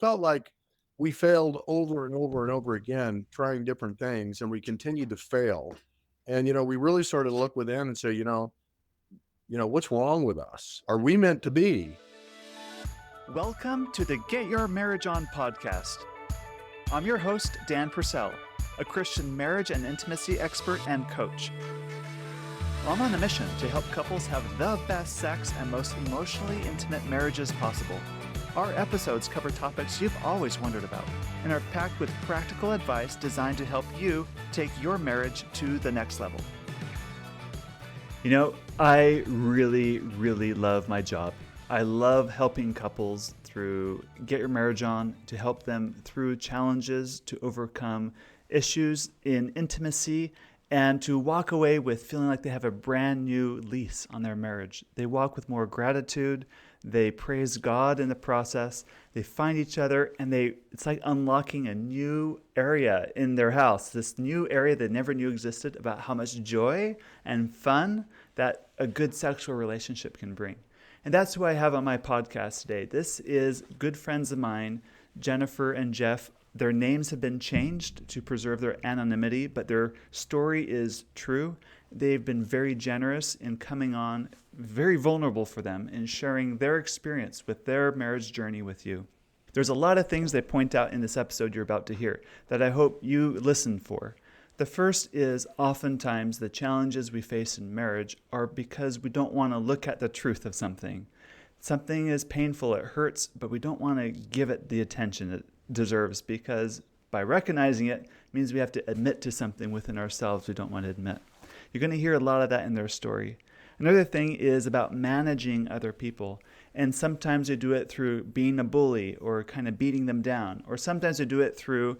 felt like we failed over and over and over again, trying different things, and we continued to fail. And, we really started to look within and say, what's wrong with us? Are we meant to be? Welcome to the Get Your Marriage On podcast. I'm your host, Dan Purcell, a Christian marriage and intimacy expert and coach. I'm on a mission to help couples have the best sex and most emotionally intimate marriages possible. Our episodes cover topics you've always wondered about and are packed with practical advice designed to help you take your marriage to the next level. I really love my job. I love helping couples through Get Your Marriage On, to help them through challenges, to overcome issues in intimacy, and to walk away with feeling like they have a brand new lease on their marriage. They walk with more gratitude. They praise God in the process. They find each other, and it's like unlocking a new area in their house, this new area they never knew existed, about how much joy and fun that a good sexual relationship can bring. And that's who I have on my podcast today. This is good friends of mine, Jennifer and Jeff. Their names have been changed to preserve their anonymity, but their story is true. They've been very generous in coming on, very vulnerable for them, in sharing their experience with their marriage journey with you. There's a lot of things they point out in this episode you're about to hear that I hope you listen for. The first is oftentimes the challenges we face in marriage are because we don't want to look at the truth of something. Something is painful, it hurts, but we don't want to give it the attention it deserves, because by recognizing it means we have to admit to something within ourselves we don't want to admit. You're going to hear a lot of that in their story. Another thing is about managing other people. And sometimes they do it through being a bully or kind of beating them down. Or sometimes they do it through,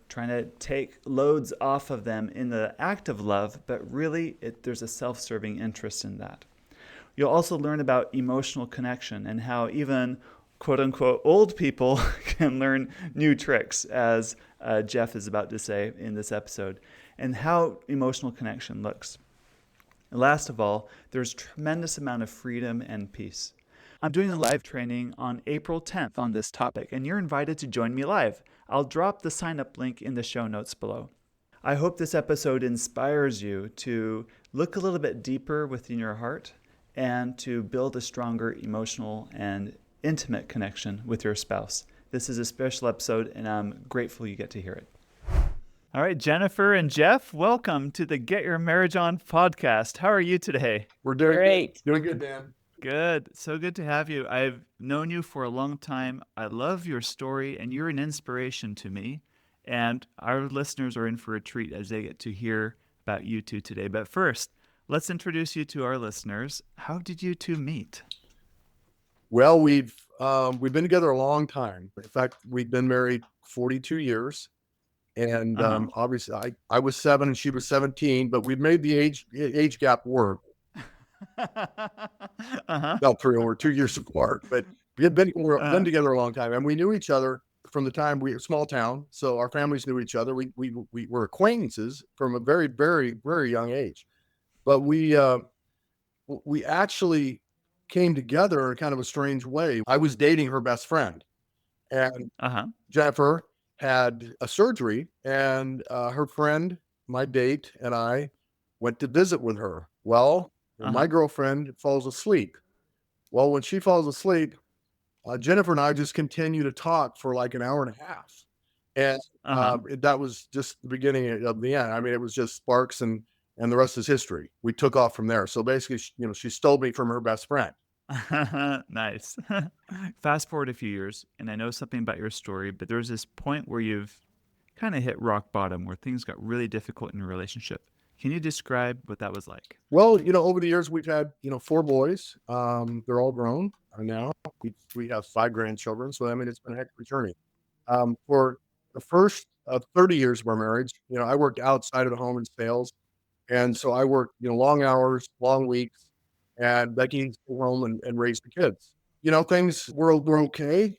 trying to take loads off of them in the act of love, but really there's a self-serving interest in that. You'll also learn about emotional connection and how even quote-unquote old people can learn new tricks, as Jeff is about to say in this episode, and how emotional connection looks. And last of all, there's a tremendous amount of freedom and peace. I'm doing a live training on April 10th on this topic, and you're invited to join me live. I'll drop the sign-up link in the show notes below. I hope this episode inspires you to look a little bit deeper within your heart and to build a stronger emotional and intimate connection with your spouse. This is a special episode, and I'm grateful you get to hear it. All right, Jennifer and Jeff, welcome to the Get Your Marriage On podcast. How are you today? We're doing Great. Doing good, Dan. Good. So good to have you. I've known you for a long time. I love your story, and you're an inspiration to me. And our listeners are in for a treat as they get to hear about you two today. But first, let's introduce you to our listeners. How did you two meet? Well, we've been together a long time. In fact, we've been married 42 years. And obviously, I was 7 and she was 17, but we made the age gap work. Well, we're 2 years apart, but we've been together a long time, and we knew each other from the time we were a small town, so our families knew each other. We were acquaintances from a very, very, very young age, but we actually came together in kind of a strange way. I was dating her best friend, and Jennifer had a surgery, and her friend, my date, and I went to visit with her. Well, my girlfriend falls asleep. Well, when she falls asleep, Jennifer and I just continue to talk for like an hour and a half. And that was just the beginning of the end. I mean, it was just sparks, and the rest is history. We took off from there. So basically, she stole me from her best friend. Nice. Fast forward a few years, and I know something about your story, but there's this point where you've kind of hit rock bottom, where things got really difficult in your relationship. Can you describe what that was like? Well, over the years, we've had, 4 boys. They're all grown now. We have 5 grandchildren. So, I mean, it's been a heck of a journey. For the first 30 years of our marriage, I worked outside of the home in sales. And so I worked, long hours, long weeks, and Becky stayed home and raised the kids. Things were okay,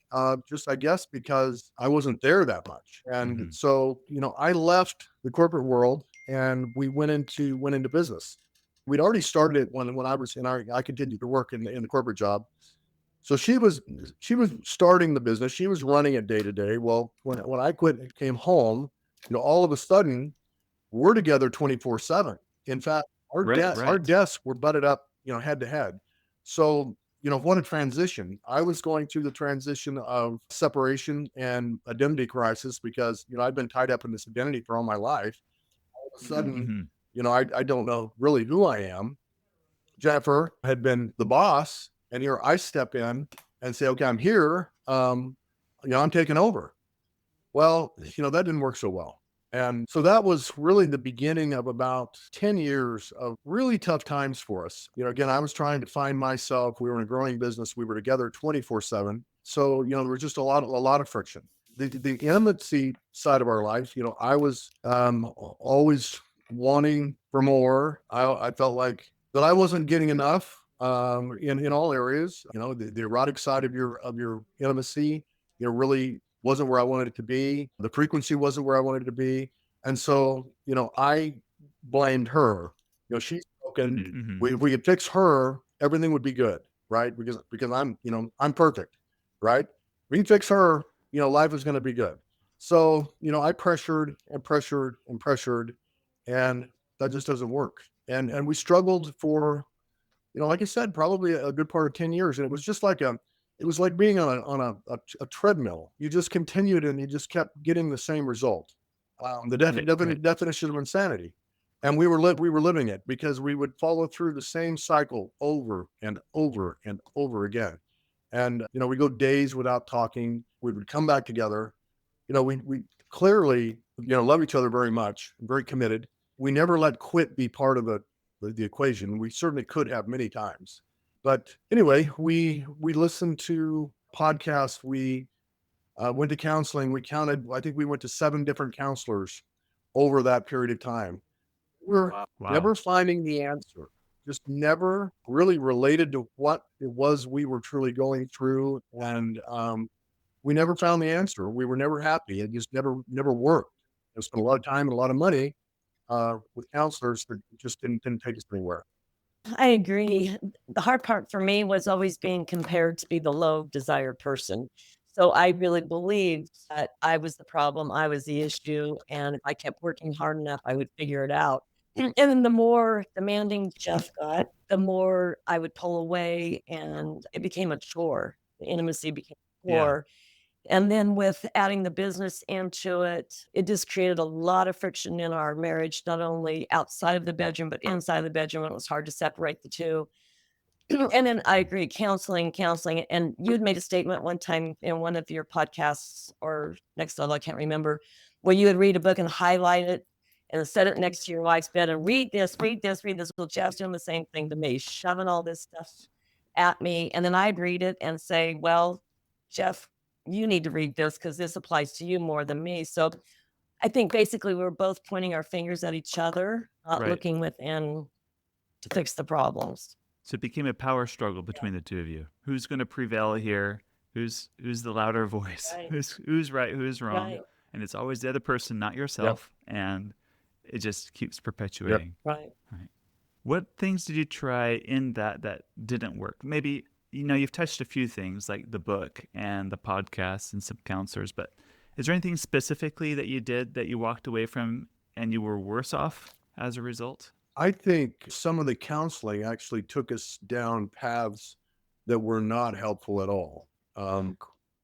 just I guess because I wasn't there that much. And so, I left the corporate world and we went into business. We'd already started it when I was I continued to work in the corporate job. So she was starting the business. She was running it day to day. Well, when I quit and came home, all of a sudden we're together 24/7. In fact, our Right. desks were butted up, head to head. So, what a transition. I was going through the transition of separation and identity crisis because, I've been tied up in this identity for all my life. All of a sudden, Mm-hmm. I don't know really who I am. Jennifer had been the boss, and here I step in and say, okay, I'm here. I'm taking over. Well, that didn't work so well. And so that was really the beginning of about 10 years of really tough times for us. Again, I was trying to find myself. We were in a growing business. We were together 24/7. So, there was just a lot of friction. The intimacy side of our life, I was always wanting for more. I felt like that I wasn't getting enough in all areas. The erotic side of your intimacy, really wasn't where I wanted it to be. The frequency wasn't where I wanted it to be. And so, I blamed her. She's broken. Mm-hmm. If we could fix her, everything would be good, right? Because I'm perfect, right? We can fix her, life is going to be good. So, I pressured and pressured and pressured, and that just doesn't work. And we struggled for, like I said, probably a good part of 10 years. And it was just like it was like being on a treadmill. You just continued and you just kept getting the same result. The Right. definition of insanity. And we were living it because we would follow through the same cycle over and over and over again. And, we go days without talking. We would come back together. We clearly, love each other very much, very committed. We never let quit be part of the equation. We certainly could have many times. But anyway, we listened to podcasts. We went to counseling. We counted, I think we went to 7 different counselors over that period of time. We're Wow. never finding the answer, just never really related to what it was we were truly going through. And we never found the answer. We were never happy. It just never worked. I spent a lot of time and a lot of money with counselors that just didn't take us anywhere. I agree. The hard part for me was always being compared to be the low desired person. So I really believed that I was the problem, I was the issue, and if I kept working hard enough, I would figure it out. And then the more demanding Jeff got, the more I would pull away, and it became a chore. The intimacy became a Yeah. chore. And then with adding the business into it, it just created a lot of friction in our marriage, not only outside of the bedroom, but inside the bedroom. It was hard to separate the two. And then I agree, counseling. And you had made a statement one time in one of your podcasts or next level, I can't remember, where you would read a book and highlight it and set it next to your wife's bed and read this, read this, read this. Well, Jeff's doing the same thing to me, shoving all this stuff at me. And then I'd read it and say, well, Jeff, you need to read this because this applies to you more than me. So I think basically we were both pointing our fingers at each other, not Right. looking within to fix the problems. So it became a power struggle between the two of you. Who's going to prevail here? Who's the louder voice? Right. Who's right? Who's wrong? Right. And it's always the other person, not yourself. And it just keeps perpetuating. Right. Right. What things did you try in that didn't work? Maybe, you've touched a few things like the book and the podcast and some counselors, but is there anything specifically that you did that you walked away from and you were worse off as a result? I think some of the counseling actually took us down paths that were not helpful at all. Oh,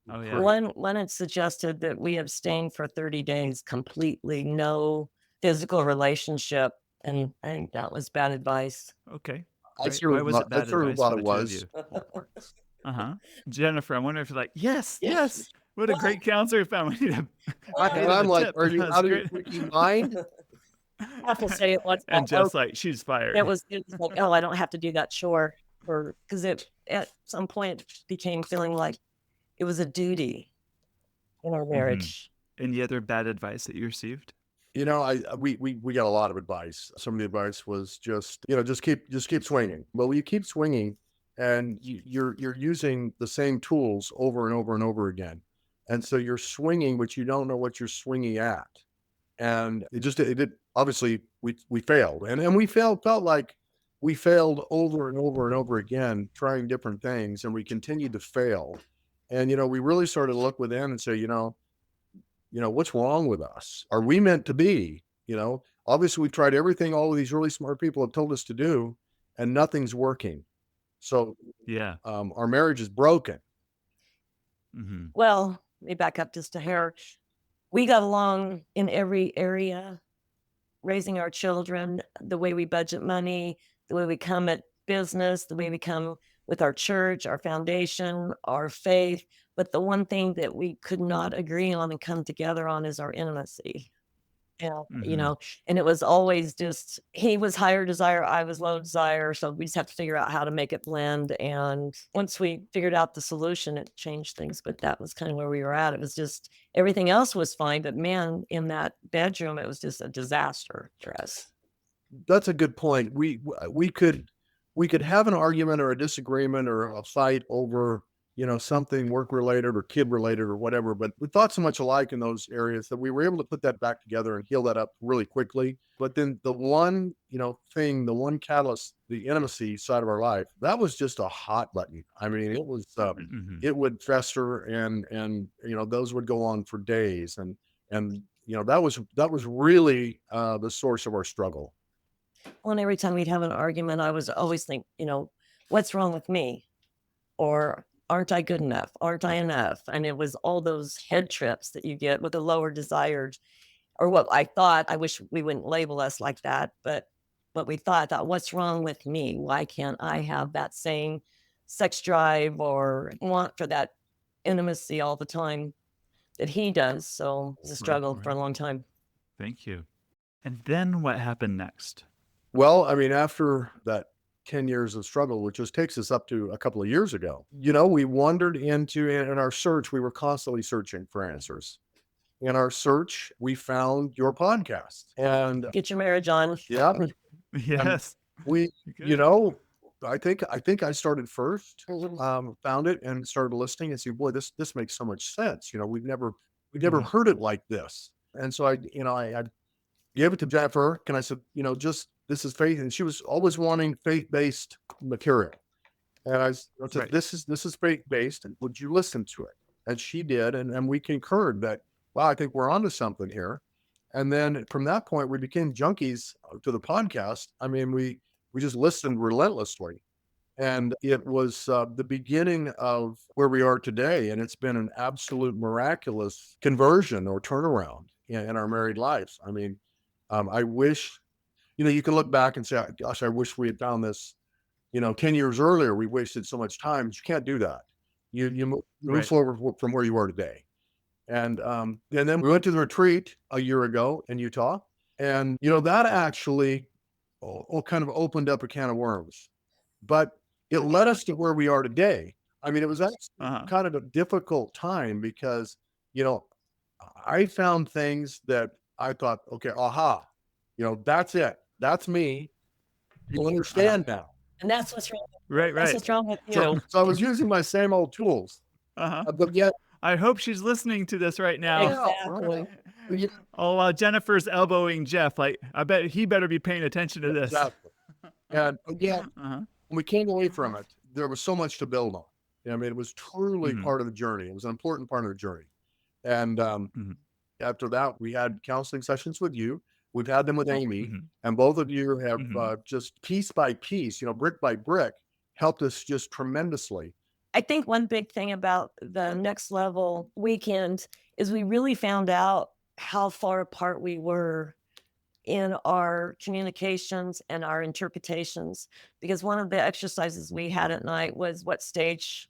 yeah. One had suggested that we abstain for 30 days completely, no physical relationship. And I think that was bad advice. Okay. I Why was it I bad certainly advice thought for it the two of was. you? Uh-huh. Jennifer, I wonder if you're like, yes. Yes. What a great counselor you found. We need to And give I'm a like, tip. are you That's out of your great. freaking mind? I have to say it was And just like, she's fired. it was like, oh, I don't have to do that chore because it at some point became feeling like it was a duty in our marriage. Any other bad advice that you received? We got a lot of advice. Some of the advice was just keep swinging. Well, you keep swinging, and you're using the same tools over and over and over again, and so you're swinging, but you don't know what you're swinging at, and it did. Obviously, we failed, and we felt like we failed over and over and over again, trying different things, and we continued to fail. And, we really started to look within and say, what's wrong with us? Are we meant to be? Obviously we've tried everything all of these really smart people have told us to do, and nothing's working. So Yeah. our marriage is broken. Mm-hmm. Well, let me back up just a hair. We got along in every area, raising our children, the way we budget money, the way we come at business, the way we come with our church, our foundation, our faith. But the one thing that we could not agree on and come together on is our intimacy. Yeah, Mm-hmm. and it was always just he was higher desire, I was low desire. So we just have to figure out how to make it blend. And once we figured out the solution, it changed things. But that was kind of where we were at. It was just everything else was fine. But man, in that bedroom, it was just a disaster for us. That's a good point. We could have an argument or a disagreement or a fight over, something work related or kid related or whatever, but we thought so much alike in those areas that we were able to put that back together and heal that up really quickly. But then the one, thing, the one catalyst, the intimacy side of our life, that was just a hot button. I mean, it was, Mm-hmm. it would fester and, those would go on for days. And, that was really, the source of our struggle. Well, and every time we'd have an argument, I was always think, what's wrong with me? Or aren't I good enough? Aren't I enough? And it was all those head trips that you get with the lower desired, or what I thought. I wish we wouldn't label us like that, but what we thought, what's wrong with me? Why can't I have that same sex drive or want for that intimacy all the time that he does? So it's a struggle for a long time. Thank you. And then what happened next? Well, I mean, after that 10 years of struggle, which just takes us up to a couple of years ago, we wandered into, in our search, we were constantly searching for answers. In our search, we found your podcast and Get your marriage on. yeah, Yes. we, Good. I think I started first, found it and started listening and see, boy, this makes so much sense. We've never Mhm. heard it like this. And so I gave it to Jennifer and I said, just this is faith. And she was always wanting faith-based material. And I said, Right. this is faith-based, and would you listen to it? And she did, and we concurred that, wow, I think we're onto something here. And then from that point, we became junkies to the podcast. I mean, we just listened relentlessly. And it was the beginning of where we are today. And it's been an absolute miraculous conversion or turnaround in our married lives. I mean, I wish, you can look back and say, gosh, I wish we had found this, 10 years earlier. We wasted so much time. But you can't do that. You move Right. forward from where you are today. And then we went to the retreat a year ago in Utah. And, that actually kind of opened up a can of worms. But it led us to where we are today. I mean, it was actually Uh-huh. kind of a difficult time because, I found things that I thought, okay, aha, that's it. That's me. You'll understand now. And that's what's wrong. Right. That's Right. what's wrong with you. So I was using my same old tools, Uh-huh. but yet, I hope she's listening to this right now. Exactly. Oh, while Jennifer's elbowing Jeff, like I bet he better be paying attention to this. exactly. And yet, Uh-huh. when we came away from it, there was so much to build on. I mean, it was truly Mhm. part of the journey. It was an important part of the journey. And Mhm. after that, we had counseling sessions with you. We've had them with Amy, Mhm. and both of you have Mhm. just piece by piece, brick by brick, helped us just tremendously. I think one big thing about the next level weekend is we really found out how far apart we were in our communications and our interpretations. Because one of the exercises we had at night was what stage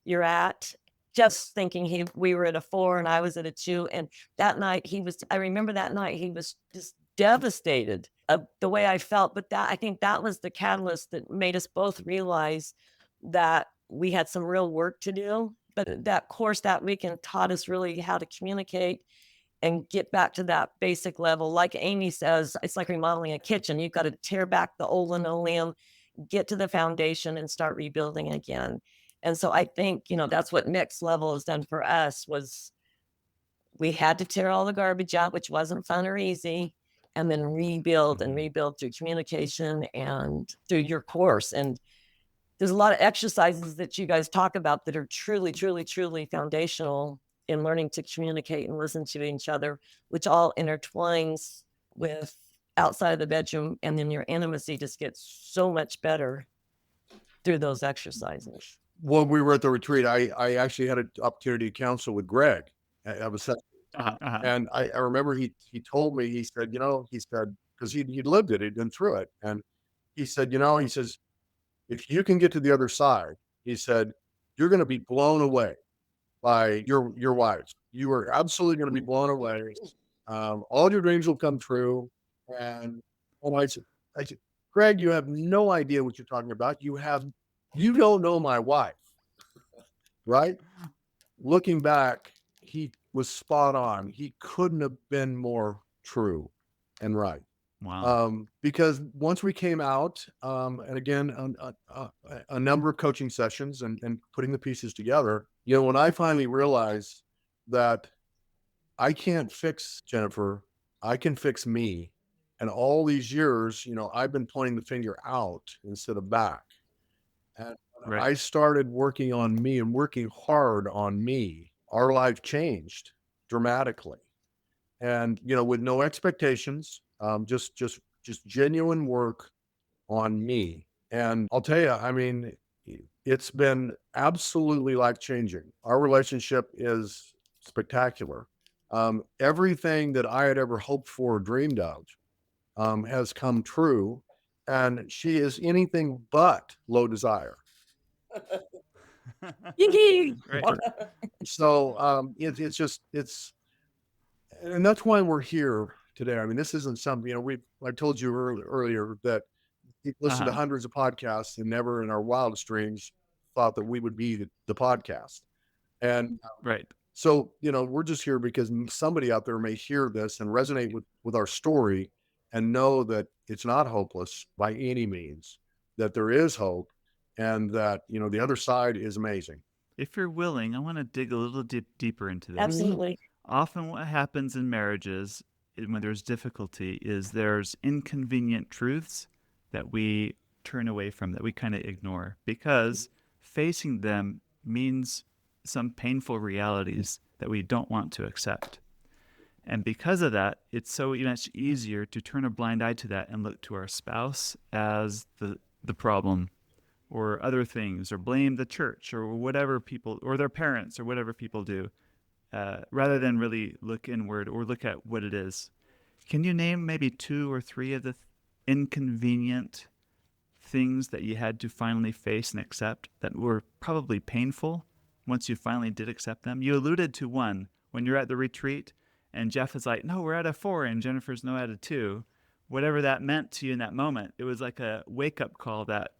you're at. Just thinking we were at a 4 and I was at a 2. And that night I remember that night he was just devastated of the way I felt. But I think that was the catalyst that made us both realize that we had some real work to do. But that course that weekend taught us really how to communicate and get back to that basic level. Like Amy says, it's like remodeling a kitchen. You've got to tear back the old linoleum, get to the foundation and start rebuilding again. And so I think, that's what next level has done for us was we had to tear all the garbage out, which wasn't fun or easy. and then rebuild and rebuild through communication and through your course. And there's a lot of exercises that you guys talk about that are truly, truly, truly foundational in learning to communicate and listen to each other, which all intertwines with outside of the bedroom. And then your intimacy just gets so much better through those exercises. When we were at the retreat, I actually had an opportunity to counsel with Greg. I was, and I remember he told me, he said, because he'd lived it, he'd been through it. And he said, he says, if you can get to the other side, he said, you're going to be blown away by your wives. You are absolutely going to be blown away. All your dreams will come true. And I said, Greg, you have no idea what you're talking about. You don't know my wife, right? Looking back, he was spot on. He couldn't have been more true and right. Wow. Because once we came out, and again, a number of coaching sessions and putting the pieces together, when I finally realized that I can't fix Jennifer, I can fix me. And all these years, I've been pointing the finger out instead of back. And when I started working on me and working hard on me, our life changed dramatically. And, with no expectations, just genuine work on me. And I'll tell you, I mean, it's been absolutely life-changing. Our relationship is spectacular. Everything that I had ever hoped for or dreamed of has come true, and she is anything but low desire. So it's and that's why we're here today. I mean, this isn't something, I told you earlier that we listened to hundreds of podcasts and never in our wildest dreams thought that we would be the podcast. And so, we're just here because somebody out there may hear this and resonate with our story and know that it's not hopeless by any means, that there is hope, and that, the other side is amazing. If you're willing, I want to dig a little deeper into this. Absolutely. Often what happens in marriages when there's difficulty is there's inconvenient truths that we turn away from, that we kind of ignore, because facing them means some painful realities that we don't want to accept. And because of that, it's so much easier to turn a blind eye to that and look to our spouse as the problem, or other things, or blame the church, or whatever people, or their parents, or whatever people do, rather than really look inward or look at what it is. Can you name maybe 2 or 3 of the inconvenient things that you had to finally face and accept that were probably painful once you finally did accept them? You alluded to one when you're at the retreat and Jeff is like, no, we're at a 4 and Jennifer's no at a 2. Whatever that meant to you in that moment, it was like a wake-up call that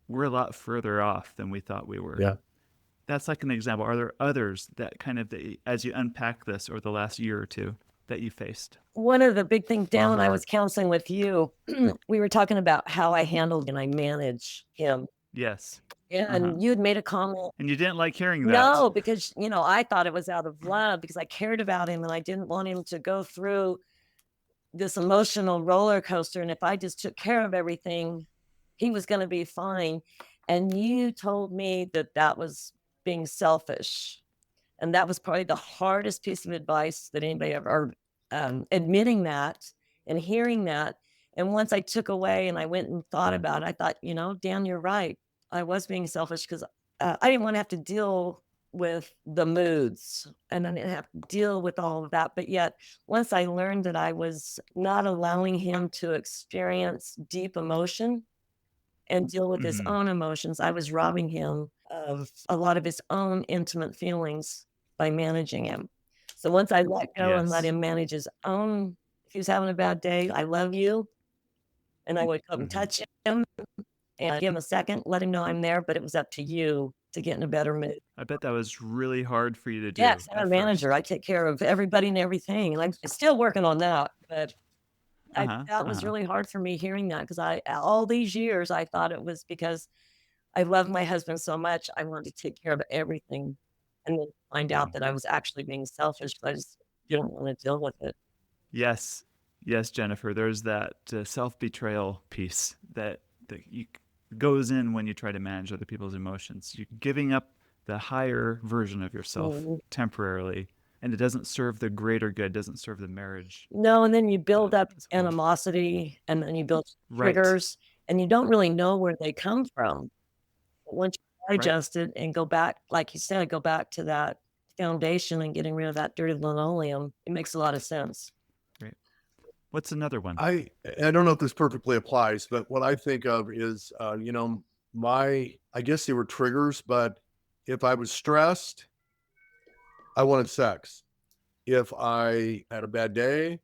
we're a lot further off than we thought we were. Yeah. That's like an example. Are there others that as you unpack this over the last year or two, that you faced? One of the big things, Dan, when I was counseling with you, we were talking about how I handled and I manage him. Yes. And you had made a comment. And you didn't like hearing that. No, because, I thought it was out of love because I cared about him and I didn't want him to go through this emotional roller coaster. And if I just took care of everything, he was going to be fine. And you told me that was being selfish. And that was probably the hardest piece of advice that anybody ever, admitting that and hearing that. And once I took away and I went and thought about it, I thought, Dan, you're right. I was being selfish because I didn't want to have to deal with the moods and I didn't have to deal with all of that. But yet, once I learned that I was not allowing him to experience deep emotion and deal with his own emotions, I was robbing him of a lot of his own intimate feelings by managing him. So once I let go and let him manage his own, if he was having a bad day, I love you. And I would come touch him and give him a second, let him know I'm there, but it was up to you to get in a better mood. I bet that was really hard for you to do. Yes, I'm a manager. I take care of everybody and everything. And I'm still working on that. But that was really hard for me hearing that because all these years, I thought it was because I love my husband so much. I wanted to take care of everything and then find out that I was actually being selfish, but I just didn't want to deal with it. Yes. Yes, Jennifer, there's that self-betrayal piece that goes in when you try to manage other people's emotions. You're giving up the higher version of yourself Mhm. temporarily, and it doesn't serve the greater good, doesn't serve the marriage No, and then you build up as a whole. animosity, and then you build Right, triggers, and you don't really know where they come from. But once you right, digest it and go back, like you said, go back to that foundation and getting rid of that dirty linoleum, it makes a lot of sense. right. What's another one? I don't know if this perfectly applies, but what I think of is, I guess they were triggers, but if I was stressed, I wanted sex. If I had a bad day,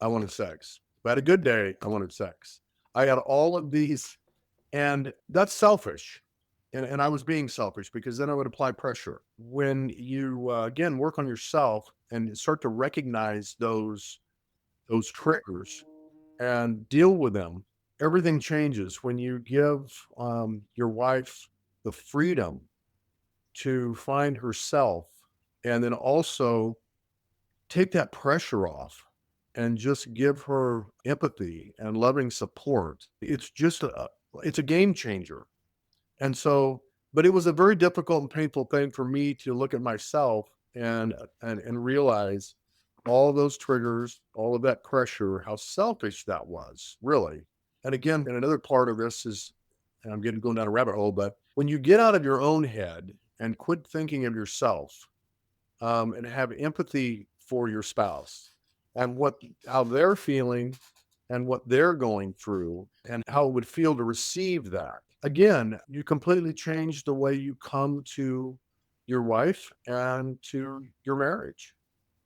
I wanted sex. If I had a good day, I wanted sex. I had all of these, and that's selfish. And I was being selfish because then I would apply pressure. When you, again, work on yourself and start to recognize those triggers and deal with them, everything changes when you give your wife the freedom to find herself, and then also take that pressure off and just give her empathy and loving support. It's a game changer. And so, but it was a very difficult and painful thing for me to look at myself and realize all those triggers, all of that pressure, how selfish that was, really. And again, and another part of this is, and I'm getting going down a rabbit hole, but when you get out of your own head and quit thinking of yourself, and have empathy for your spouse and how they're feeling and what they're going through and how it would feel to receive that. Again, you completely change the way you come to your wife and to your marriage.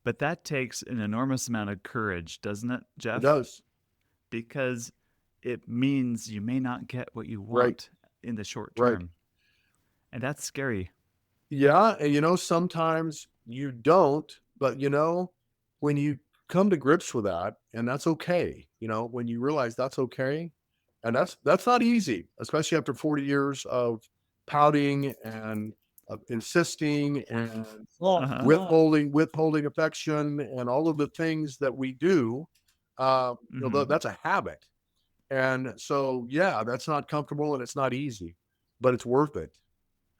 But that takes an enormous amount of courage, doesn't it, It Jeff? does. Because it means you may not get what you Right. want in the short Right. term. And that's scary. Yeah. And sometimes you don't, but when you come to grips with that, and that's okay, when you realize that's okay, and that's not easy, especially after 40 years of pouting and of insisting and Uh-huh. withholding affection and all of the things that we do. Mm-hmm. That's a habit. And so, yeah, that's not comfortable and it's not easy, but it's worth it.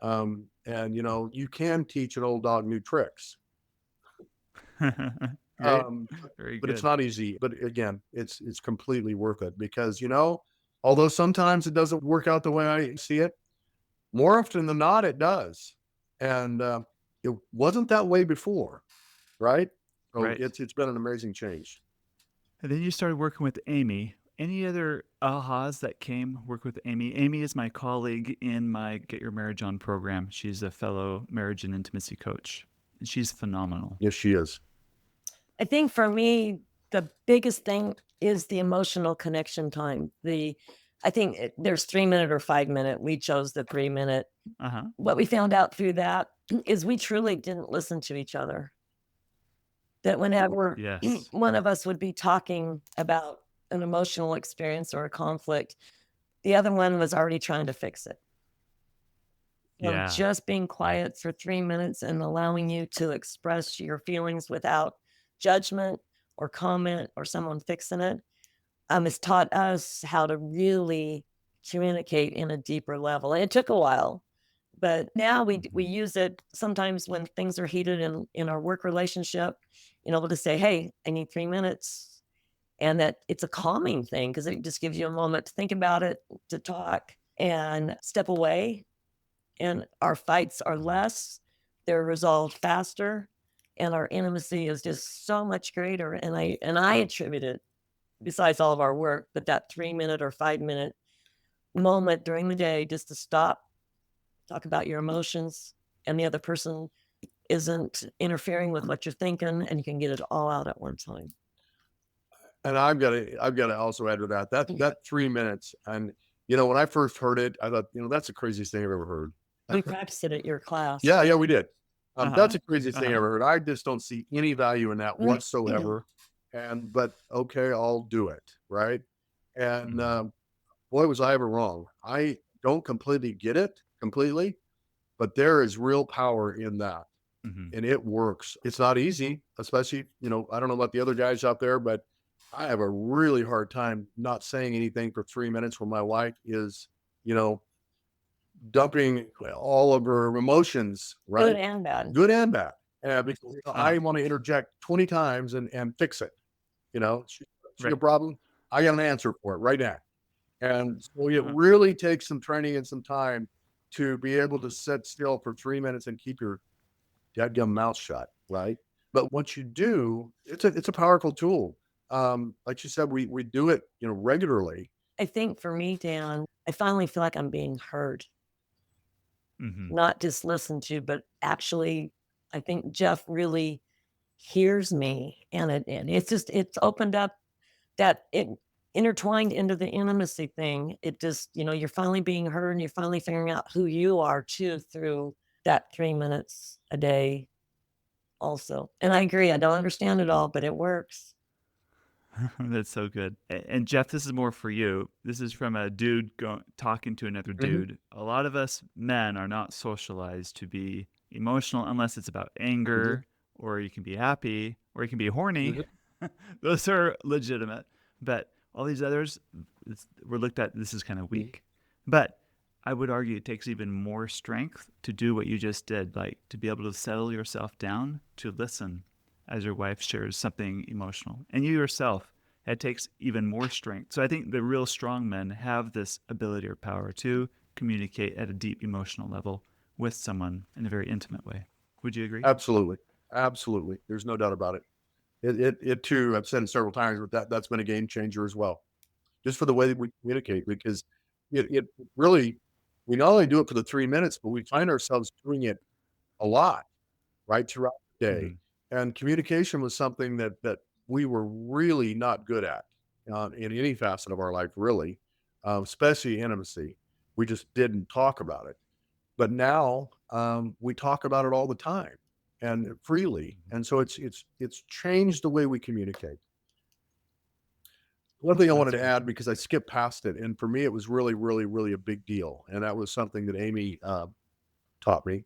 And you can teach an old dog new tricks. Great. Um, Very but it's good. not easy. But again, it's completely worth it because although sometimes it doesn't work out the way I see it, more often than not, it does. And it wasn't that way before, right? So Right. it's been an amazing change. And then you started working with Amy. Any other ahas that came work with Amy? Amy is my colleague in my Get Your Marriage On program. She's a fellow marriage and intimacy coach. And she's phenomenal. Yes, she is. I think for me, the biggest thing is the emotional connection time. I think there's 3 minute or 5 minute. We chose the 3 minute. Uh-huh. What we found out through that is we truly didn't listen to each other. That whenever Yes. one of us would be talking about an emotional experience or a conflict, the other one was already trying to fix it. So Yeah. just being quiet for 3 minutes and allowing you to express your feelings without judgment or comment or someone fixing it, has taught us how to really communicate in a deeper level. And it took a while, but now we use it sometimes when things are heated in our work relationship, to say, "Hey, I need 3 minutes," and that it's a calming thing because it just gives you a moment to think about it, to talk, and step away. And our fights are less, they're resolved faster, and our intimacy is just so much greater. And I attribute it, besides all of our work, but that 3 minute or 5 minute moment during the day just to stop, talk about your emotions, and the other person isn't interfering with what you're thinking, and you can get it all out at one time. And I've got to also add to that 3 minutes. And when I first heard it, I thought, that's the craziest thing I've ever heard. We practiced it at your class. Yeah, we did. That's Uh-huh. the craziest thing I Uh-huh. ever heard. I just don't see any value in that Mm. whatsoever. But okay, I'll do it. Right. And Mhm. boy, was I ever wrong. I don't completely get it completely, but there is real power in that. Mhm. And it works. It's not easy, especially, I don't know about the other guys out there, but I have a really hard time not saying anything for 3 minutes when my wife is, you know, dumping all of her emotions, right? Good and bad. Good and bad. Because I Uh, want to interject 20 times and fix it. See a right. problem? I got an answer for it right now. And so it Uh, really takes some training and some time to be able to sit still for 3 minutes and keep your dadgum mouth shut, right? But once you do, it's a powerful tool. Like you said, we do it, regularly. I think for me, Dan, I finally feel like I'm being heard, mhm. not just listened to, but actually, I think Jeff really hears me, and it's opened up that it intertwined into the intimacy thing. It just, you're finally being heard and you're finally figuring out who you are too through that 3 minutes a day also. And I agree, I don't understand it all, but it works. That's so good. And Jeff, this is more for you. This is from a dude talking to another Mhm. dude. A lot of us men are not socialized to be emotional unless it's about Mhm. anger, or you can be happy, or you can be horny. Mhm. Those are legitimate. But all these others, we're looked at, this is kind of Mhm. weak. But I would argue it takes even more strength to do what you just did, like to be able to settle yourself down to listen as your wife shares something emotional. And you yourself, it takes even more strength. So I think the real strong men have this ability or power to communicate at a deep emotional level with someone in a very intimate way. Would you agree? Absolutely. Absolutely. There's no doubt about it. It too, I've said it several times, but that's been a game changer as well. Just for the way that we communicate, because it really, we not only do it for the 3 minutes, but we find ourselves doing it a lot, right, throughout the day. Mm-hmm. And communication was something that we were really not good at, in any facet of our life, really, especially intimacy. We just didn't talk about it. But now, we talk about it all the time and freely, and so it's changed the way we communicate. One thing I wanted That's to great. add, because I skipped past it, and for me, it was really, really, really a big deal, and that was something that Amy, taught me,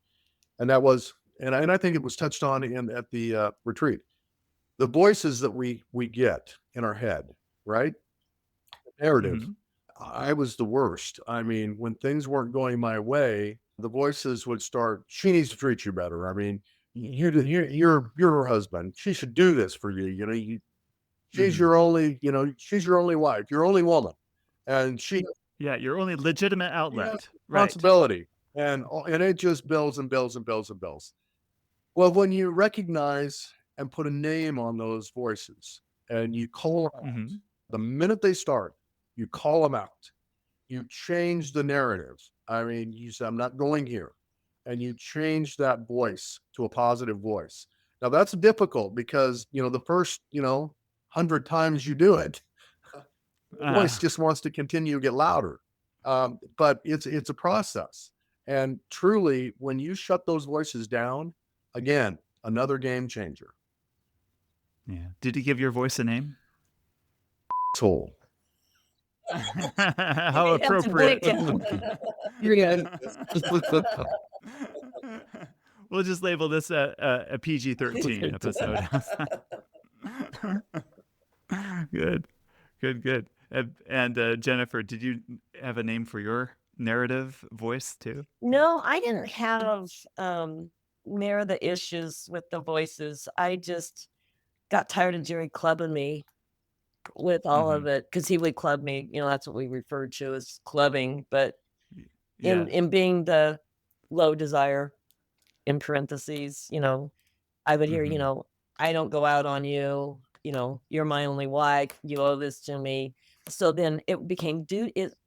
and that was, and I think it was touched on at the, retreat. The voices that we get in our head, right? Narrative. Mm-hmm. I was the worst. I mean, when things weren't going my way, the voices would start, "She needs to treat you better. I mean, you're her husband. She should do this for you. She's Mm-hmm. your only, she's your only wife, your only woman, and Yeah, your only legitimate she has outlet. Right. responsibility." And it just builds and builds and builds and builds. Well, when you recognize and put a name on those voices and you call them out, Mm-hmm. the minute they start, you call them out. You change the narrative. I mean, you say, "I'm not going here." And you change that voice to a positive voice. Now that's difficult because, the first, 100 times you do it, the voice Uh, just wants to continue to get louder. But it's a process. And truly, when you shut those voices down, again, another game changer. yeah. Did you give your voice a name? Tool. How You have to blink appropriate. it. You're good. We'll just label this a PG-13 episode. Good, good, good. And Jennifer, did you have a name for your narrative voice too? No, I didn't have, near the issues with the voices. I just got tired of Jerry clubbing me with all Mm-hmm. of it because he would club me, that's what we referred to as clubbing, but Yeah. in being the low desire, in parentheses, I would hear, Mm-hmm. "I don't go out on you, you're my only wife, you owe this to me." So then it became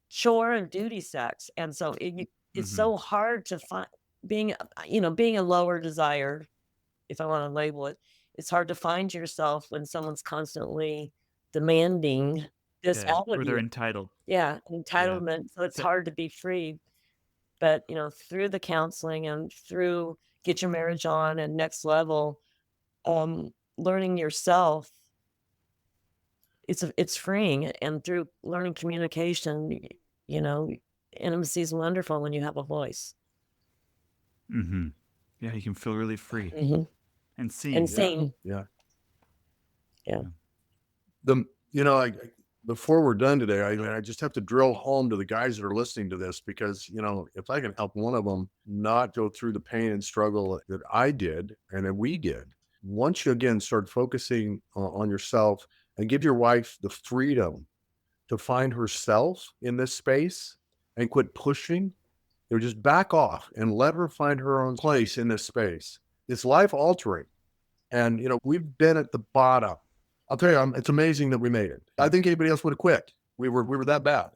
chore and duty sex, and so it's Mm-hmm. so hard to find being a lower desire, if I wanna label it, it's hard to find yourself when someone's constantly demanding this Yeah. out of Or they're you. entitled. Yeah, Yeah. entitlement, so it's So, hard to be free. But, through the counseling and through Get Your Marriage On and Next Level, learning yourself, it's freeing, and through learning communication, you know, intimacy is wonderful when you have a voice. mm-hmm. Yeah, you can feel really free Mhm. and And seen. Yeah. sane. Yeah. Yeah. Yeah. The Before we're done today, I just have to drill home to the guys that are listening to this, because, if I can help one of them not go through the pain and struggle that I did and that we did, once you again start focusing on yourself and give your wife the freedom to find herself in this space and quit pushing, just back off and let her find her own place in this space. It's life altering. And, we've been at the bottom. I'll tell you, it's amazing that we made it. I think anybody else would have quit. We were that bad.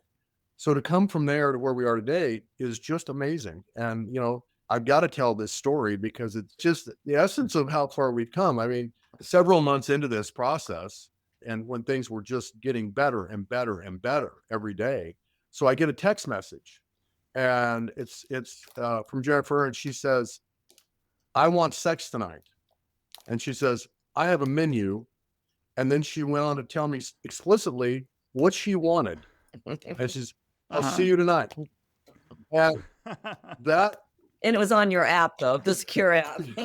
So to come from there to where we are today is just amazing. And, I've got to tell this story because it's just the essence of how far we've come. I mean, several months into this process, and when things were just getting better and better and better every day. So I get a text message, and it's from Jennifer, and she says, "I want sex tonight." And she says, "I have a menu." And then she went on to tell me explicitly what she wanted. And she says, "I'll see you tonight." And that. And it was on your app, though, the secure app. Way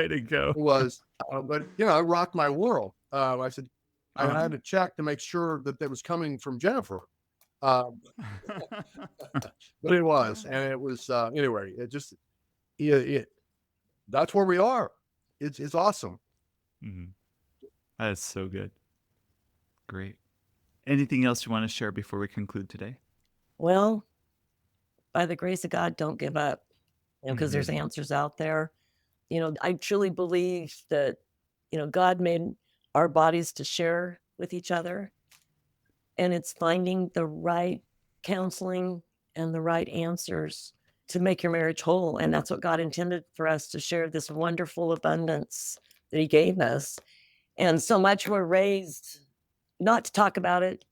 to go. Was, but it rocked my world. I said, I had to check to make sure that was coming from Jennifer. But it was, and it was, anyway, it just, that's where we are. It's awesome. Mm-hmm. That is so good. Great. Anything else you want to share before we conclude today? Well, by the grace of God, don't give up, because there's answers out there. I truly believe that, God made our bodies to share with each other, and it's finding the right counseling and the right answers to make your marriage whole. And that's what God intended for us, to share this wonderful abundance that he gave us. And so much we're raised not to talk about it,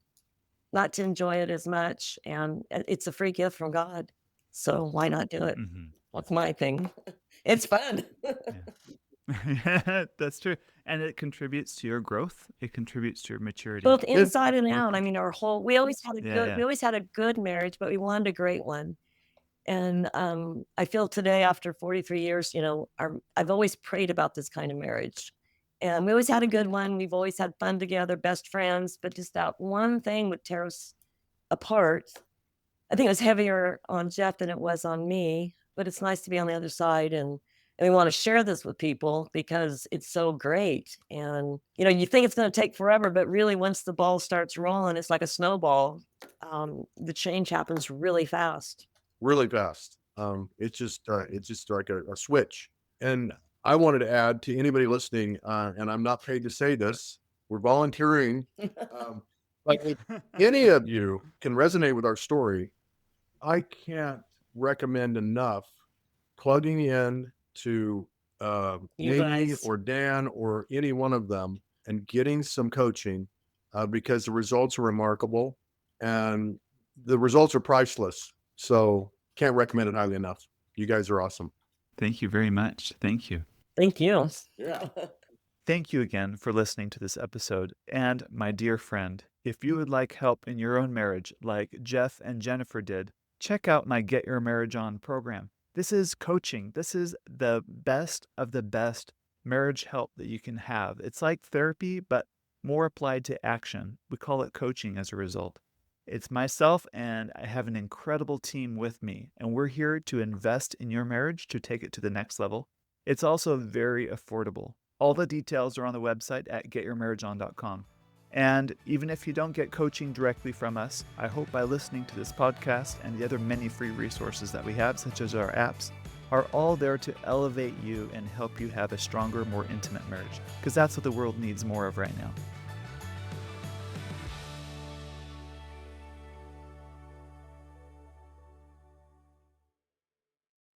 not to enjoy it as much. And it's a free gift from God. So why not do it? Mm-hmm. That's my thing. It's fun. Yeah, that's true. And it contributes to your growth. It contributes to your maturity. Both inside and out. I mean, we always had we always had a good marriage, but we wanted a great one. And I feel today, after 43 years, I've always prayed about this kind of marriage. And we always had a good one. We've always had fun together, best friends. But just that one thing would tear us apart. I think it was heavier on Jeff than it was on me. But it's nice to be on the other side. And we want to share this with people because it's so great. And, you think it's going to take forever. But really, once the ball starts rolling, it's like a snowball. The change happens really fast. Really fast. It's just like a switch. And I wanted to add to anybody listening, and I'm not paid to say this, we're volunteering. Like if any of you can resonate with our story, I can't recommend enough plugging in to Amy or Dan or any one of them and getting some coaching, because the results are remarkable and the results are priceless. So can't recommend it highly enough. You guys are awesome. Thank you very much. Thank you. Thank you. Yeah. Thank you again for listening to this episode. And my dear friend, if you would like help in your own marriage like Jeff and Jennifer did, check out my Get Your Marriage On program. This is coaching. This is the best of the best marriage help that you can have. It's like therapy, but more applied to action. We call it coaching as a result. It's myself, and I have an incredible team with me, and we're here to invest in your marriage to take it to the next level. It's also very affordable. All the details are on the website at getyourmarriageon.com. And even if you don't get coaching directly from us, I hope by listening to this podcast and the other many free resources that we have, such as our apps, are all there to elevate you and help you have a stronger, more intimate marriage, because that's what the world needs more of right now.